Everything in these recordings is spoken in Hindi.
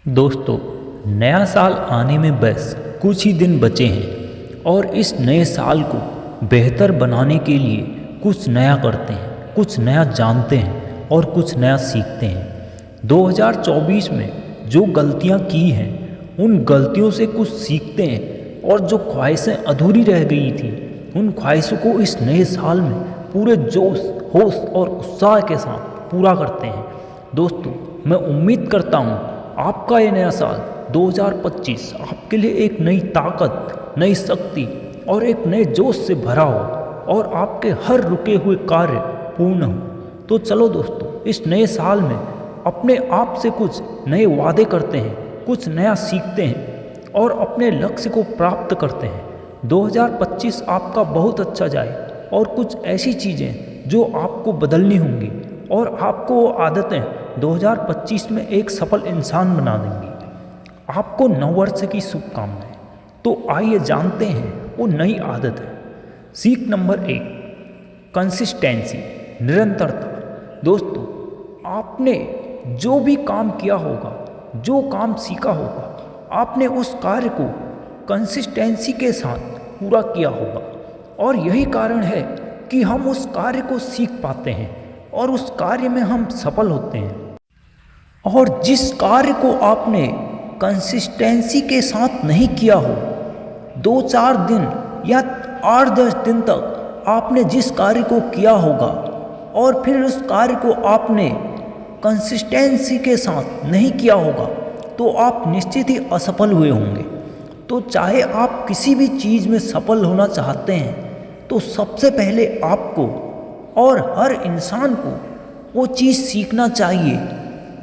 दोस्तों, नया साल आने में बस कुछ ही दिन बचे हैं और इस नए साल को बेहतर बनाने के लिए कुछ नया करते हैं, कुछ नया जानते हैं और कुछ नया सीखते हैं। 2024 में जो गलतियां की हैं उन गलतियों से कुछ सीखते हैं और जो ख्वाहिशें अधूरी रह गई थी उन ख्वाहिशों को इस नए साल में पूरे जोश, होश और उत्साह के साथ पूरा करते हैं। दोस्तों, मैं उम्मीद करता हूँ आपका ये नया साल 2025 आपके लिए एक नई ताकत, नई शक्ति और एक नए जोश से भरा हो और आपके हर रुके हुए कार्य पूर्ण हो। तो चलो दोस्तों, इस नए साल में अपने आप से कुछ नए वादे करते हैं, कुछ नया सीखते हैं और अपने लक्ष्य को प्राप्त करते हैं। 2025 आपका बहुत अच्छा जाए और कुछ ऐसी चीज़ें जो आपको बदलनी होंगी और आपको वो आदतें 2025 में एक सफल इंसान बना देंगी। आपको नववर्ष की शुभकामनाएं। तो आइए जानते हैं वो नई आदत है। सीख नंबर 1, कंसिस्टेंसी, निरंतरता। दोस्तों, आपने जो भी काम किया होगा, जो काम सीखा होगा, आपने उस कार्य को कंसिस्टेंसी के साथ पूरा किया होगा और यही कारण है कि हम उस कार्य को सीख पाते हैं और उस कार्य में हम सफल होते हैं। और जिस कार्य को आपने कंसिस्टेंसी के साथ नहीं किया हो, 2-4 दिन या 8-10 दिन तक आपने जिस कार्य को किया होगा और फिर उस कार्य को आपने कंसिस्टेंसी के साथ नहीं किया होगा तो आप निश्चित ही असफल हुए होंगे। तो चाहे आप किसी भी चीज़ में सफल होना चाहते हैं तो सबसे पहले आपको और हर इंसान को वो चीज़ सीखना चाहिए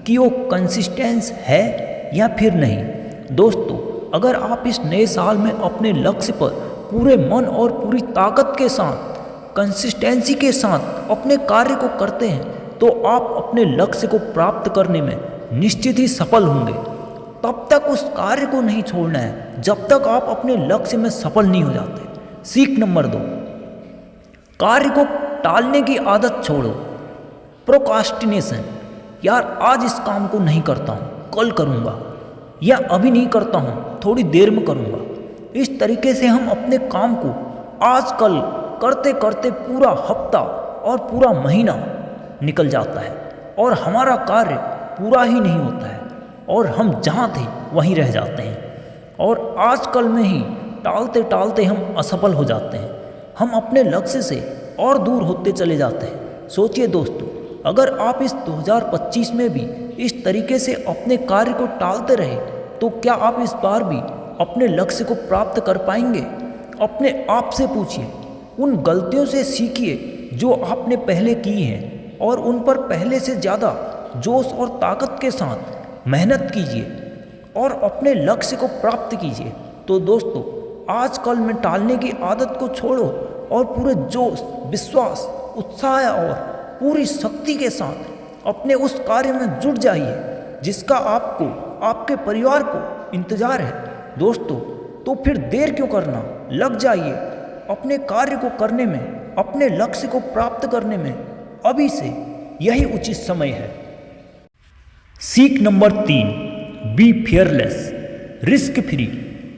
कि वो कंसिस्टेंस है या फिर नहीं। दोस्तों, अगर आप इस नए साल में अपने लक्ष्य पर पूरे मन और पूरी ताकत के साथ, कंसिस्टेंसी के साथ अपने कार्य को करते हैं तो आप अपने लक्ष्य को प्राप्त करने में निश्चित ही सफल होंगे। तब तक उस कार्य को नहीं छोड़ना है जब तक आप अपने लक्ष्य में सफल नहीं हो जाते। सीख नंबर 2, कार्य को टालने की आदत छोड़ो। प्रोक्रास्टिनेशन, यार आज इस काम को नहीं करता हूँ, कल करूँगा, या अभी नहीं करता हूँ, थोड़ी देर में करूँगा। इस तरीके से हम अपने काम को आज कल करते करते पूरा हफ्ता और पूरा महीना निकल जाता है और हमारा कार्य पूरा ही नहीं होता है और हम जहाँ थे वहीं रह जाते हैं और आजकल में ही टालते टालते हम असफल हो जाते हैं। हम अपने लक्ष्य से और दूर होते चले जाते हैं। सोचिए दोस्तों, अगर आप इस 2025 में भी इस तरीके से अपने कार्य को टालते रहे तो क्या आप इस बार भी अपने लक्ष्य को प्राप्त कर पाएंगे? अपने आप से पूछिए, उन गलतियों से सीखिए जो आपने पहले की हैं और उन पर पहले से ज़्यादा जोश और ताकत के साथ मेहनत कीजिए और अपने लक्ष्य को प्राप्त कीजिए। तो दोस्तों, आजकल में टालने की आदत को छोड़ो और पूरे जोश, विश्वास, उत्साह और पूरी शक्ति के साथ अपने उस कार्य में जुट जाइए जिसका आपको, आपके परिवार को इंतज़ार है। दोस्तों, तो फिर देर क्यों करना, लग जाइए अपने कार्य को करने में, अपने लक्ष्य को प्राप्त करने में। अभी से यही उचित समय है। सीख number 3, be fearless, risk free.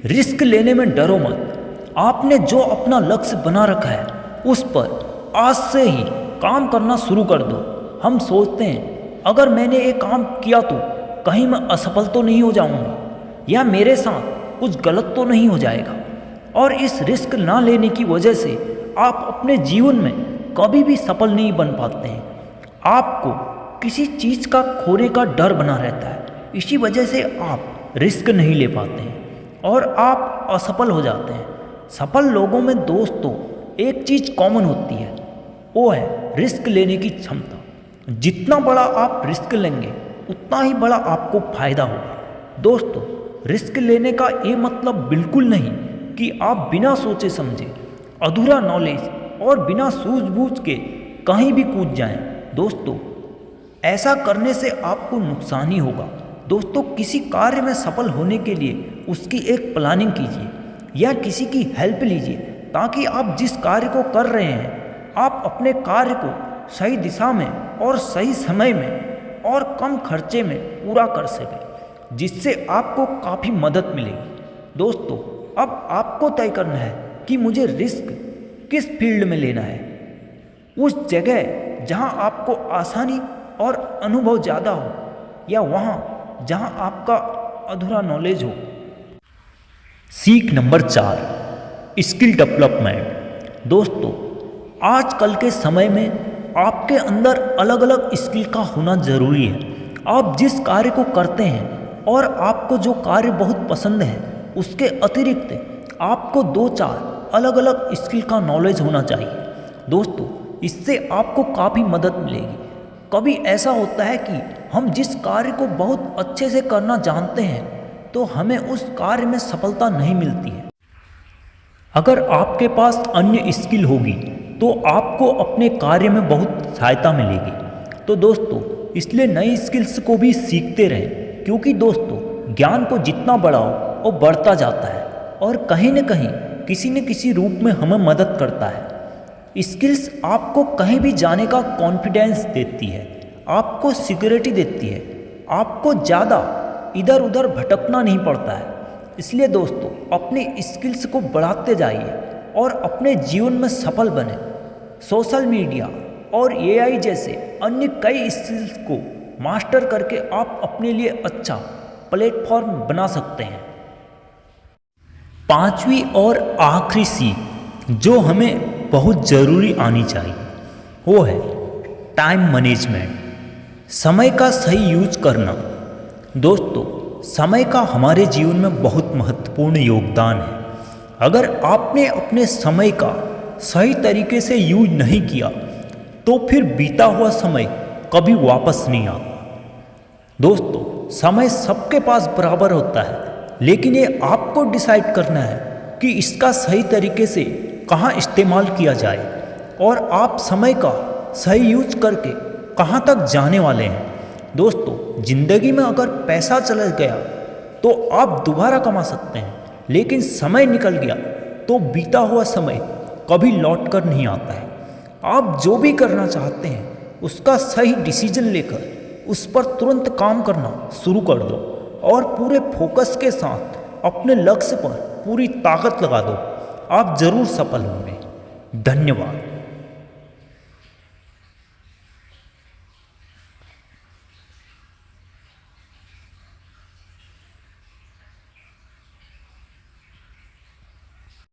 Risk लेने में डरो मत। आपने जो अपना लक्ष्य बना रखा है उस पर आज से ही काम करना शुरू कर दो। हम सोचते हैं अगर मैंने ये काम किया तो कहीं मैं असफल तो नहीं हो जाऊंगा या मेरे साथ कुछ गलत तो नहीं हो जाएगा, और इस रिस्क ना लेने की वजह से आप अपने जीवन में कभी भी सफल नहीं बन पाते हैं। आपको किसी चीज़ का खोने का डर बना रहता है, इसी वजह से आप रिस्क नहीं ले पाते हैं और आप असफल हो जाते हैं। सफल लोगों में दोस्तों एक चीज़ कॉमन होती है, वो है रिस्क लेने की क्षमता। जितना बड़ा आप रिस्क लेंगे उतना ही बड़ा आपको फायदा होगा। दोस्तों, रिस्क लेने का ये मतलब बिल्कुल नहीं कि आप बिना सोचे समझे, अधूरा नॉलेज और बिना सूझबूझ के कहीं भी कूद जाएं। दोस्तों, ऐसा करने से आपको नुकसान ही होगा। दोस्तों, किसी कार्य में सफल होने के लिए उसकी एक प्लानिंग कीजिए या किसी की हेल्प लीजिए ताकि आप जिस कार्य को कर रहे हैं आप अपने कार्य को सही दिशा में और सही समय में और कम खर्चे में पूरा कर सकें। जिससे आपको काफ़ी मदद मिलेगी। दोस्तों, अब आपको तय करना है कि मुझे रिस्क किस फील्ड में लेना है। उस जगह जहां आपको आसानी और अनुभव ज़्यादा हो, या वहां जहां आपका अधूरा नॉलेज हो। सीख नंबर 4, स्किल डेवलपमेंट। दोस्तों, आजकल के समय में आपके अंदर अलग अलग स्किल का होना ज़रूरी है। आप जिस कार्य को करते हैं और आपको जो कार्य बहुत पसंद है, उसके अतिरिक्त आपको 2-4 अलग अलग स्किल का नॉलेज होना चाहिए। दोस्तों, इससे आपको काफ़ी मदद मिलेगी। कभी ऐसा होता है कि हम जिस कार्य को बहुत अच्छे से करना जानते हैं, तो हमें उस कार्य में सफलता नहीं मिलती है। अगर आपके पास अन्य स्किल होगी तो आपको अपने कार्य में बहुत सहायता मिलेगी। तो दोस्तों, इसलिए नई स्किल्स को भी सीखते रहें, क्योंकि दोस्तों ज्ञान को जितना बढ़ाओ वो बढ़ता जाता है और कहीं न कहीं किसी न किसी रूप में हमें मदद करता है। स्किल्स आपको कहीं भी जाने का कॉन्फिडेंस देती है, आपको सिक्योरिटी देती है, आपको ज़्यादा इधर उधर भटकना नहीं पड़ता है। इसलिए दोस्तों, अपनी स्किल्स को बढ़ाते जाइए और अपने जीवन में सफल बने। सोशल मीडिया और एआई जैसे अन्य कई स्किल्स को मास्टर करके आप अपने लिए अच्छा प्लेटफॉर्म बना सकते हैं। 5वीं और आखिरी सीख जो हमें बहुत ज़रूरी आनी चाहिए, वो है टाइम मैनेजमेंट, समय का सही यूज करना। दोस्तों, समय का हमारे जीवन में बहुत महत्वपूर्ण योगदान है। अगर आपने अपने समय का सही तरीके से यूज नहीं किया तो फिर बीता हुआ समय कभी वापस नहीं आता। दोस्तों, समय सबके पास बराबर होता है, लेकिन ये आपको डिसाइड करना है कि इसका सही तरीके से कहाँ इस्तेमाल किया जाए और आप समय का सही यूज करके कहाँ तक जाने वाले हैं। दोस्तों, ज़िंदगी में अगर पैसा चला गया तो आप दोबारा कमा सकते हैं, लेकिन समय निकल गया तो बीता हुआ समय कभी लौट कर नहीं आता है। आप जो भी करना चाहते हैं उसका सही डिसीजन लेकर उस पर तुरंत काम करना शुरू कर दो और पूरे फोकस के साथ अपने लक्ष्य पर पूरी ताकत लगा दो। आप जरूर सफल होंगे। धन्यवाद।